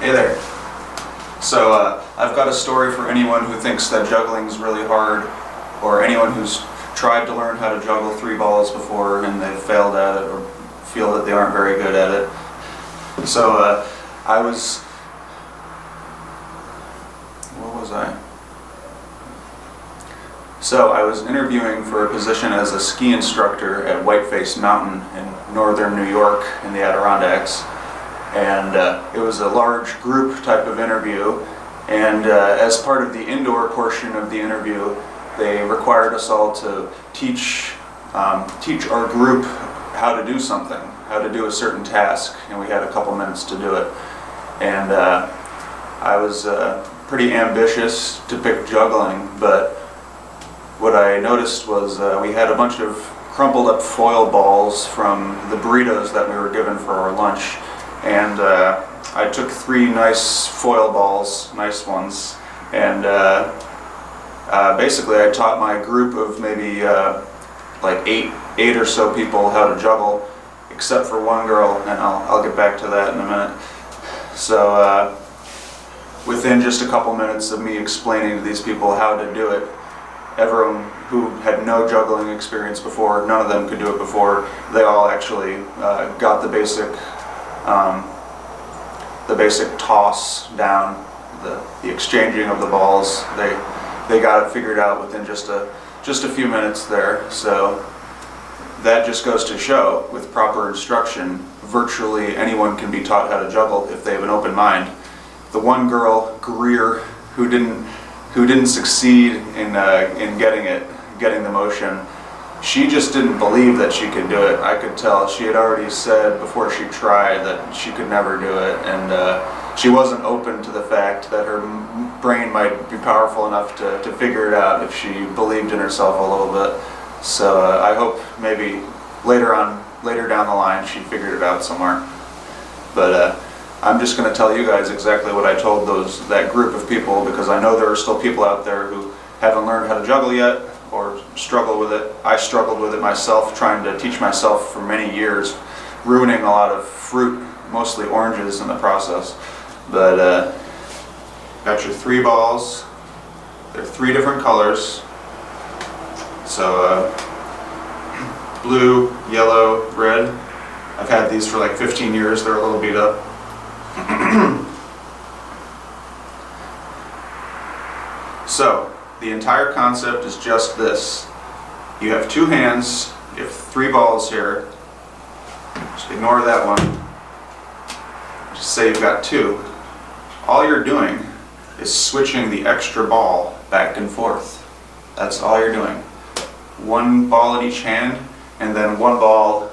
Hey there. So I've got a story for anyone who thinks that juggling is really hard, or anyone who's tried to learn how to juggle 3 balls before and they've failed at it or feel that they aren't very good at it. So I was interviewing for a position as a ski instructor at Whiteface Mountain in northern New York in the Adirondacks. And it was a large group type of interview, and as part of the indoor portion of the interview, they required us all to teach our group how to do something, how to do a certain task, and we had a couple minutes to do it. And I was pretty ambitious to pick juggling, but what I noticed was we had a bunch of crumpled up foil balls from the burritos that we were given for our lunch. And I took 3 nice foil balls, nice ones, and basically I taught my group of maybe like eight or so people how to juggle, except for one girl, and I'll get back to that in a minute. So within just a couple minutes of me explaining to these people how to do it, everyone who had no juggling experience before, none of them could do it before, they all actually got the basic toss down, the exchanging of the balls. They got it figured out within just a few minutes there. So that just goes to show, with proper instruction, virtually anyone can be taught how to juggle if they have an open mind. The one girl, Greer, who didn't succeed in getting the motion, she just didn't believe that she could do it. I could tell. She had already said before she tried that she could never do it, and she wasn't open to the fact that her brain might be powerful enough to figure it out if she believed in herself a little bit. So I hope maybe later down the line she figured it out somewhere. But I'm just going to tell you guys exactly what I told that group of people, because I know there are still people out there who haven't learned how to juggle yet, or struggle with it. I struggled with it myself, trying to teach myself for many years, ruining a lot of fruit, mostly oranges, in the process. But got your 3 balls. They're 3 different colors. So blue, yellow, red. I've had these for like 15 years. They're a little beat up. So the entire concept is just this. You have 2 hands, you have 3 balls here. Just ignore that one. Just say you've got 2. All you're doing is switching the extra ball back and forth. That's all you're doing. 1 ball in each hand, and then 1 ball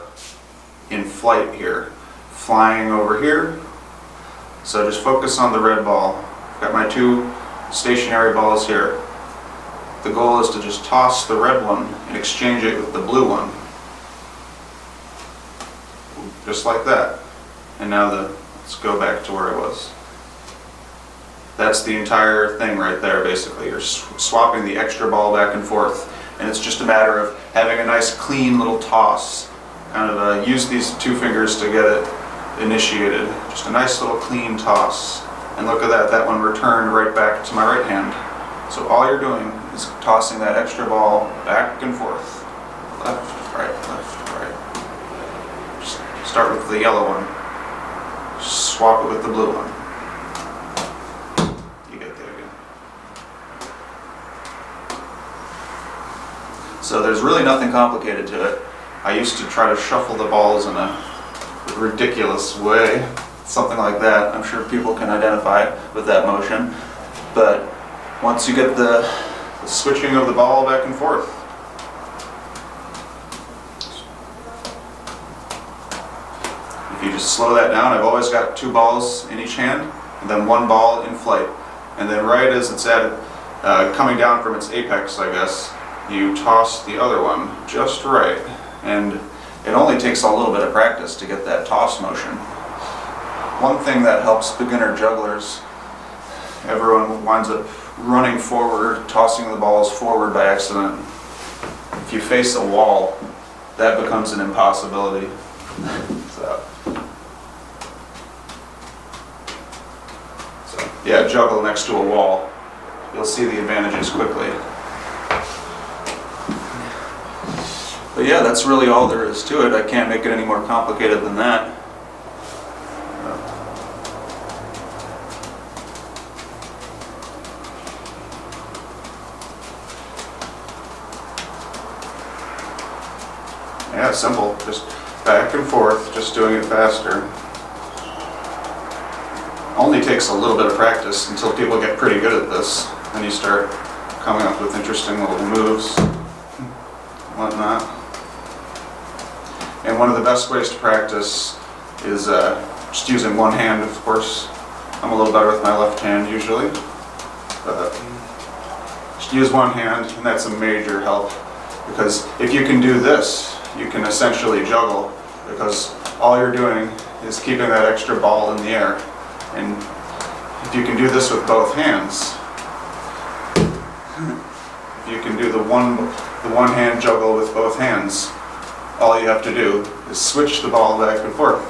in flight here, flying over here. So just focus on the red ball. I've got my 2 stationary balls here. The goal is to just toss the red one and exchange it with the blue one. Just like that. And now let's go back to where it was. That's the entire thing right there, basically. You're swapping the extra ball back and forth, and it's just a matter of having a nice clean little toss. Kind of use these 2 fingers to get it initiated. Just a nice little clean toss. And look at that, that one returned right back to my right hand. So all you're doing is tossing that extra ball back and forth. Left, right, left, right. Just start with the yellow one. Swap it with the blue one. You get there again. So there's really nothing complicated to it. I used to try to shuffle the balls in a ridiculous way. Something like that. I'm sure people can identify with that motion. But once you get the switching of the ball back and forth, if you just slow that down, I've always got 2 balls in each hand, and then 1 ball in flight. And then right as it's coming down from its apex, I guess, you toss the other one just right. And it only takes a little bit of practice to get that toss motion. One thing that helps beginner jugglers, everyone winds up running forward, tossing the balls forward by accident. If you face a wall, that becomes an impossibility. So yeah, juggle next to a wall. You'll see the advantages quickly. But yeah, that's really all there is to it. I can't make it any more complicated than that. Yeah, it's simple. Just back and forth, just doing it faster. Only takes a little bit of practice until people get pretty good at this. Then you start coming up with interesting little moves, whatnot. And one of the best ways to practice is just using one hand, of course. I'm a little better with my left hand usually. But just use one hand, and that's a major help. Because if you can do this, you can essentially juggle, because all you're doing is keeping that extra ball in the air. And if you can do this with both hands, if you can do the one hand juggle with both hands, all you have to do is switch the ball back and forth,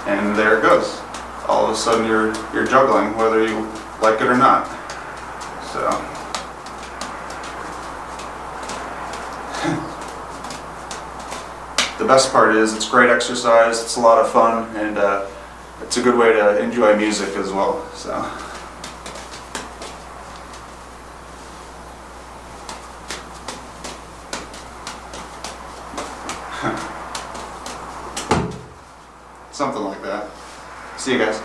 and there it goes. All of a sudden you're juggling, whether you like it or not. So the best part is it's great exercise, it's a lot of fun, and it's a good way to enjoy music as well. So something like that. See you guys.